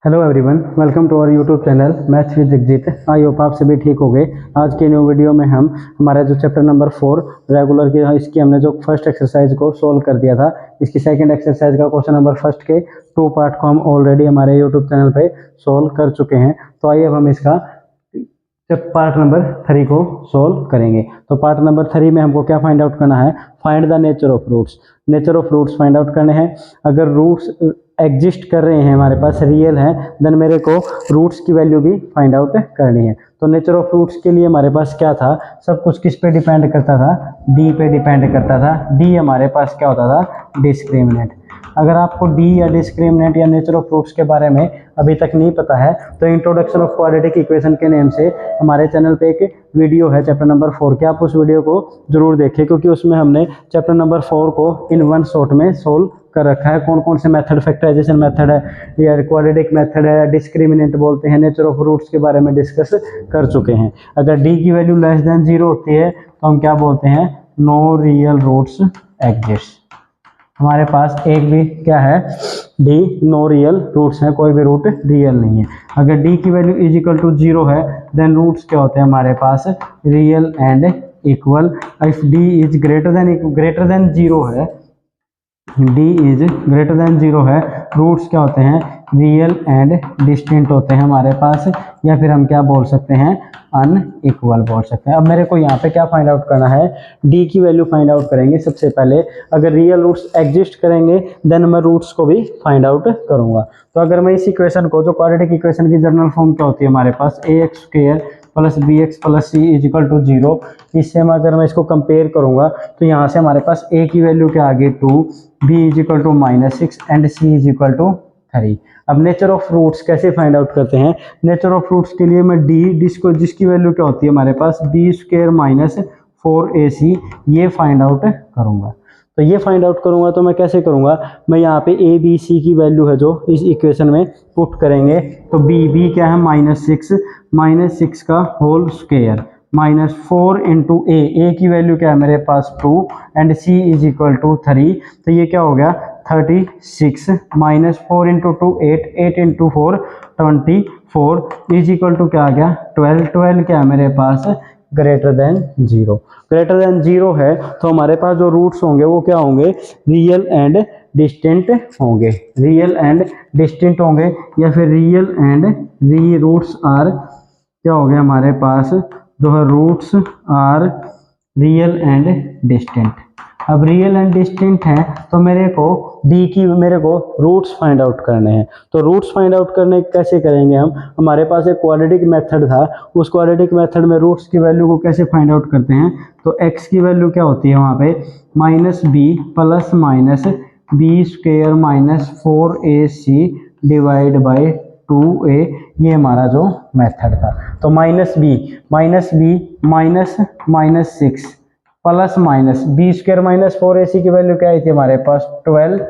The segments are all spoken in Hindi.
Hello everyone, welcome to our YouTube channel maths with Jagjit. I hope आप सभी ठीक हो गए। आज के न्यू वीडियो में हम हमारा जो चैप्टर नंबर 4 रेगुलर की इसकी हमने जो फर्स्ट एक्सरसाइज को सोल्व कर दिया था, इसकी सेकंड एक्सरसाइज का क्वेश्चन नंबर फर्स्ट के 2 पार्ट को हम ऑलरेडी हमारे यूट्यूब चैनल पे सोल्व कर चुके हैं। तो आइए अब हम इसका पार्ट नंबर 3 को सोल्व करेंगे। तो पार्ट नंबर 3 में हमको क्या फाइंड आउट करना है? Find the nature of roots. Nature of roots find out करने हैं। अगर रूट्स एग्जिस्ट कर रहे हैं, हमारे पास रियल है, देन मेरे को रूट्स की वैल्यू भी फाइंड आउट करनी है। तो नेचर ऑफ रूट्स के लिए हमारे पास क्या था? सब कुछ किस पे डिपेंड करता था? डी पे डिपेंड करता था। डी हमारे पास क्या होता था? डिस्क्रिमिनेंट। अगर आपको डी या डिस्क्रिमिनेंट या नेचर ऑफ रूट्स के बारे में अभी तक नहीं पता है, तो इंट्रोडक्शन ऑफ क्वाड्रेटिक इक्वेशन के नेम से हमारे चैनल पे एक वीडियो है चैप्टर नंबर 4 के, आप उस वीडियो को जरूर देखें, क्योंकि उसमें हमने चैप्टर नंबर 4 को इन वन शॉट में सोल्व कर रखा है। कौन कौन से मेथड, फैक्टराइजेशन मेथड है या क्वाड्रेटिक मेथड है, डिस्क्रिमिनेंट बोलते हैं, नेचर ऑफ रूट्स के बारे में डिस्कस कर चुके हैं। अगर डी की वैल्यू लेस देन 0 होती है तो हम क्या बोलते हैं? No real roots exist. हमारे पास एक भी क्या है? डी नो रियल रूट्स है, कोई भी रूट रियल नहीं है। अगर डी की वैल्यू इज इक्वल टू 0 है, देन रूट्स क्या होते हैं हमारे पास? Real and equal. If D is greater than 0 है, डी इज ग्रेटर देन 0 है, रूट्स क्या होते हैं? रियल एंड डिस्टिंक्ट होते हैं हमारे पास, या फिर हम क्या बोल सकते हैं? अनइक्वल बोल सकते हैं। अब मेरे को यहाँ पे क्या फाइंड आउट करना है? डी की वैल्यू फाइंड आउट करेंगे सबसे पहले। अगर रियल रूट्स एग्जिस्ट करेंगे, देन मैं रूट्स को भी फाइंड आउट करूंगा। तो अगर मैं इस इक्वेशन को, जो क्वाड्रेटिक इक्वेशन की जनरल फॉर्म क्या होती है हमारे पास? ax square plus B X plus C is equal to 0। इससे अगर मैं इसको कंपेयर करूंगा तो यहाँ से हमारे पास a की वैल्यू क्या आ गई? 2, b is equal to -6 and c is equal to 3। अब नेचर ऑफ रूट्स कैसे फाइंड आउट करते हैं? नेचर ऑफ रूट्स के लिए मैं जिसकी वैल्यू क्या होती है हमारे पास? b स्क्वायर माइनस 4ac, ये फाइंड आउट करूंगा। तो ये फाइंड आउट करूंगा तो मैं कैसे करूंगा? मैं यहाँ पे a b c की वैल्यू है जो इस इक्वेशन में पुट करेंगे। तो b क्या है? -6 का whole square minus 4 into a की वैल्यू क्या है मेरे पास? 2 and c is equal to 3। तो ये क्या हो गया? 36 minus 4 into 2 8 into 4 24 is equal to क्या आ गया? 12 क्या है मेरे पास? Greater than 0। ग्रेटर देन 0 है तो हमारे पास जो रूट्स होंगे वो क्या होंगे? रियल एंड डिस्टिंक्ट होंगे। रियल एंड डिस्टिंक्ट होंगे, या फिर रियल एंड रूट्स आर क्या हो गया हमारे पास? जो है roots are real and distinct. अब रियल एंड डिस्टिंक्ट है तो मेरे को रूट्स फाइंड आउट करने हैं। तो रूट्स फाइंड आउट करने कैसे करेंगे हम? हमारे पास एक क्वाड्रेटिक मेथड था, उस क्वाड्रेटिक मेथड में रूट्स की वैल्यू को कैसे फाइंड आउट करते हैं? तो x की वैल्यू क्या होती है वहाँ पे? -b plus minus B square minus 4ac divide by 2a, ये हमारा जो मेथड था। तो -6 plus minus B square minus 4ac की वैल्यू क्या आई थी हमारे पास? 12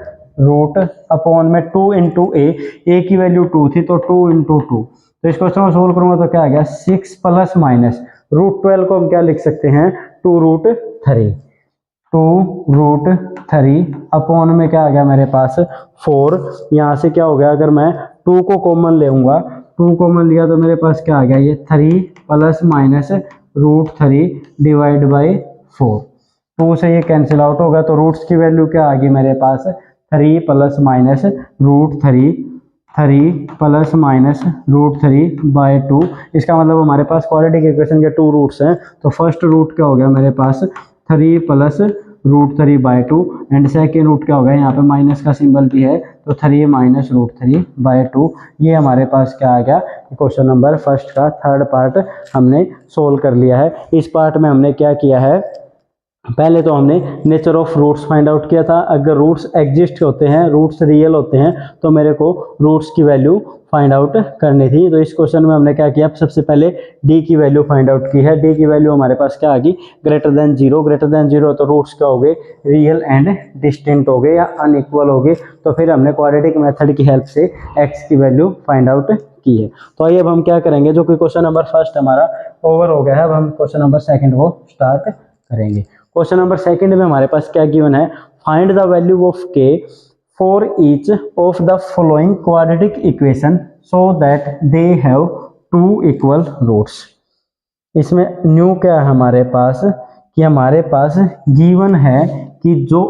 रूट अपॉन में 2 इंटू ए की वैल्यू 2 थी, तो 2 इंटू 2। तो इस क्वेश्चन को सोल्व करूंगा तो क्या आ गया? 6 प्लस माइनस रूट 12 को हम क्या लिख सकते हैं? 2 रूट 3 अपॉन में क्या आ गया मेरे पास? 4। यहाँ से क्या हो गया? अगर मैं 2 को कॉमन लेऊंगा, 2 कॉमन लिया तो मेरे पास क्या आ गया? ये 3 plus minus root 3 divide by 4। 2 से ये कैंसिल आउट होगा, तो रूट्स की वैल्यू क्या आ गई मेरे पास? 3 plus minus root 3 plus minus root 3 by 2। इसका मतलब हमारे पास क्वाड्रेटिक इक्वेशन के 2 रूट्स हैं। तो फर्स्ट रूट क्या हो गया मेरे पास? 3 plus root 3 by 2 and second root क्या हो गया? यहाँ पे माइनस का सिंबल भी है, तो 3 माइनस रूट 3 बाई 2। ये हमारे पास क्या आ गया? क्वेश्चन नंबर फर्स्ट का थर्ड पार्ट हमने सोल्व कर लिया है। इस पार्ट में हमने क्या किया है? पहले तो हमने nature of roots find out किया था। अगर रूट्स एग्जिस्ट होते हैं, रूट्स रियल होते हैं, तो मेरे को रूट्स की वैल्यू फाइंड आउट करनी थी। तो इस क्वेश्चन में हमने क्या किया? सबसे पहले डी की वैल्यू फाइंड आउट की है। डी की वैल्यू हमारे पास क्या आ गई? Greater than 0। ग्रेटर देन 0 तो रूट्स क्या हो गए? रियल एंड डिस्टिंक्ट हो गए या अनइक्वल हो गए। तो फिर हमने क्वाड्रेटिक मेथड की हेल्प से एक्स की वैल्यू फाइंड आउट की है। तो आइए अब हम क्या करेंगे? जो कि क्वेश्चन नंबर फर्स्ट हमारा ओवर हो गया है, अब हम क्वेश्चन नंबर सेकंड को स्टार्ट करेंगे। क्वेश्चन नंबर सेकंड में हमारे पास क्या गिवन है? Find the value of K for each of the following quadratic equation so that they have two equal roots. इसमें न्यू क्या है हमारे पास कि हमारे पास गिवन है कि जो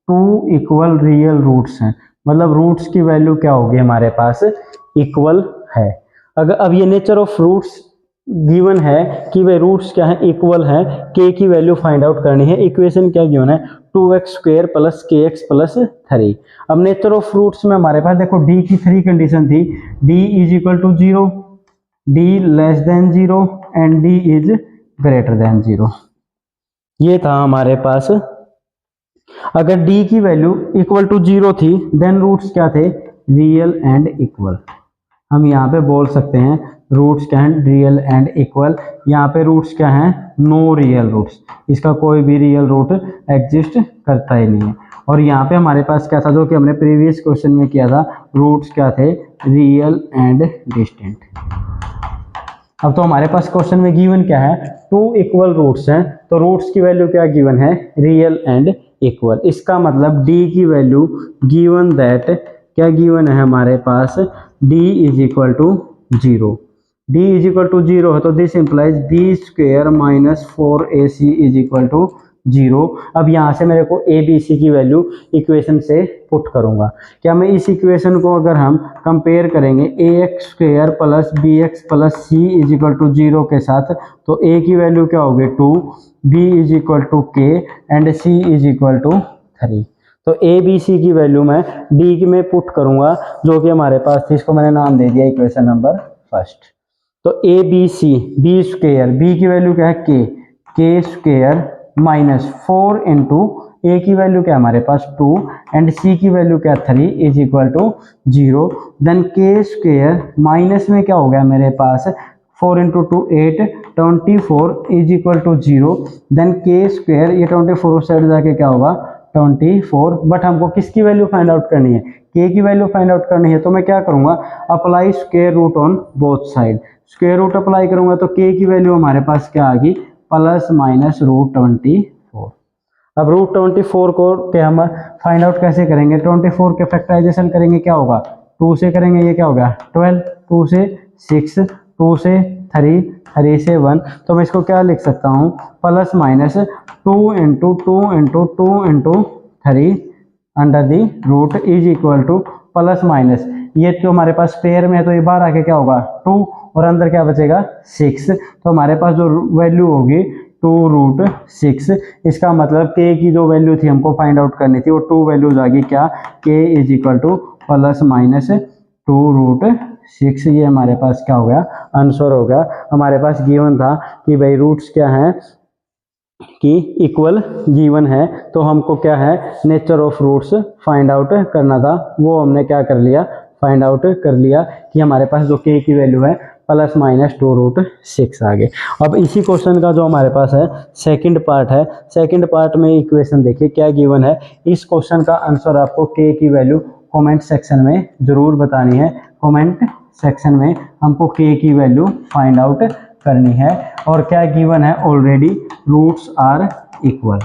टू इक्वल रियल रूट्स हैं, मतलब रूट्स की वैल्यू क्या होगी हमारे पास इक्वल है। अगर अब ये नेचर ऑफ रूट्स गिवन है कि वे रूट्स क्या है इक्वल है, के की वैल्यू फाइंड आउट करनी है। इक्वेशन क्या गिवन है 2x² प्लस kx प्लस 3। अब नेचर ऑफ रूट्स में हमारे पास देखो डी की 3 कंडीशन थी, D is equal to 0, D less than 0 and D is greater than 0। ये था हमारे पास। अगर डी की वैल्यू इक्वल टू 0 थी देन रूट्स क्या थे रियल एंड इक्वल। हम यहाँ पे बोल सकते हैं रूट्स क्या हैं रियल एंड इक्वल। यहाँ पे रूट्स क्या हैं नो रियल रूट्स, इसका कोई भी रियल रूट एग्जिस्ट करता ही नहीं है। और यहाँ पे हमारे पास क्या था जो कि हमने प्रीवियस क्वेश्चन में किया था, रूट्स क्या थे रियल एंड डिस्टेंट। अब तो हमारे पास क्वेश्चन में गिवन क्या है टू इक्वल रूट्स हैं, तो रूट्स की वैल्यू क्या गिवन है रियल एंड इक्वल। इसका मतलब डी की वैल्यू गिवन दैट क्या गिवन है हमारे पास d is equal to 0। d is equal to 0 है तो this implies b² minus 4ac is equal to 0। अब यहाँ से मेरे को a b c की वैल्यू इक्वेशन से पुट करूंगा। क्या मैं इस इक्वेशन को अगर हम कंपेयर करेंगे ax² plus bx plus c is equal to 0 के साथ, तो a की वैल्यू क्या होगी 2, b is equal to k and c is equal to 3। तो ए बी सी की वैल्यू मैं डी की में पुट करूंगा जो कि हमारे पास थी, इसको मैंने नाम दे दिया इक्वेशन नंबर फर्स्ट। तो A B C b², B की वैल्यू क्या है k² माइनस 4 इंटू ए की वैल्यू क्या है हमारे पास 2 एंड सी की वैल्यू क्या 3 is equal to 0। Then k² minus में क्या हो गया मेरे पास 4 into 2 8 24 is equal to 0। Then k², ये 24 साइड जाके क्या होगा 24। बट हमको किसकी वैल्यू फाइंड आउट करनी है k की वैल्यू फाइंड आउट करनी है। तो मैं क्या करूंगा apply square root on both side. Square root apply करूंगा तो k की वैल्यू हमारे पास क्या आ गई प्लस माइनस √24। अब √24 को क्या हम फाइंड आउट कैसे करेंगे 24 के फैक्टराइजेशन करेंगे क्या होगा 2 से करेंगे, ये क्या होगा 12, 2 से 6, 2 से 3, 3 से 1। तो मैं इसको क्या लिख सकता हूँ plus minus 2 into 2 into 2 into 3 under the root is equal to plus minus, ये जो हमारे पास पेयर में है तो ये बाहर आके क्या होगा 2 और अंदर क्या बचेगा 6। तो हमारे पास जो वैल्यू होगी 2√6। इसका मतलब k की जो वैल्यू थी हमको फाइंड आउट करनी थी वो 2 वैल्यूज आ गई क्या k is equal to plus minus 2√6। ये हमारे पास क्या हो गया आंसर हो गया। हमारे पास गिवन था कि भाई रूट्स क्या हैं कि इक्वल गिवन है, तो हमको क्या है nature of roots find out करना था, वो हमने क्या कर लिया फाइंड आउट कर लिया कि हमारे पास जो k की वैल्यू है प्लस माइनस 2√6 आ गए। अब इसी क्वेश्चन का जो हमारे पास है सेकंड पार्ट है, सेकंड पार्ट में इक्वेशन देखिए क्या गिवन है। इस क्वेश्चन का आंसर आपको k की वैल्यू कमेंट सेक्शन में जरूर बतानी है। कमेंट सेक्शन में हमको k की वैल्यू फाइंड आउट करनी है। और क्या गिवन है already roots are equal,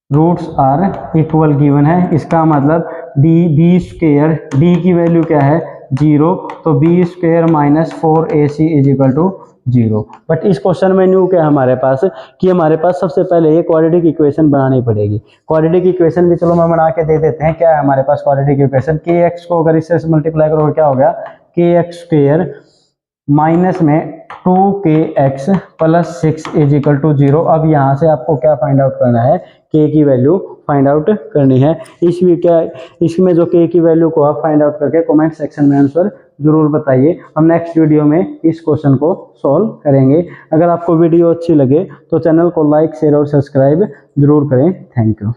roots are equal given है। इसका मतलब b² d की वैल्यू क्या है 0, तो b² minus 4ac is equal to 0। But इस क्वेश्चन में न्यू क्या है हमारे पास कि हमारे पास सबसे पहले ये क्वाड्रेटिक इक्वेशन बनानी पड़ेगी। क्वाड्रेटिक इक्वेशन भी चलो मैं बना के दे देते हैं। क्या है हमारे पास क्वाड्रेटिक इक्वेशन kx को अगर इससे मल्टीप्लाई करो क्या हो गया kx² माइनस में 2kx plus 6 is equal to 0। अब यहाँ से आपको क्या फाइंड आउट करना है k की वैल्यू फाइंड आउट करनी है। इसमें जो k की वैल्यू को आप फाइंड आउट करके कमेंट सेक्शन में आंसर जरूर बताइए। हम नेक्स्ट वीडियो में इस क्वेश्चन को सॉल्व करेंगे। अगर आपको वीडियो अच्छी लगे तो चैनल को लाइक शेयर और सब्सक्राइब जरूर करें। Thank you.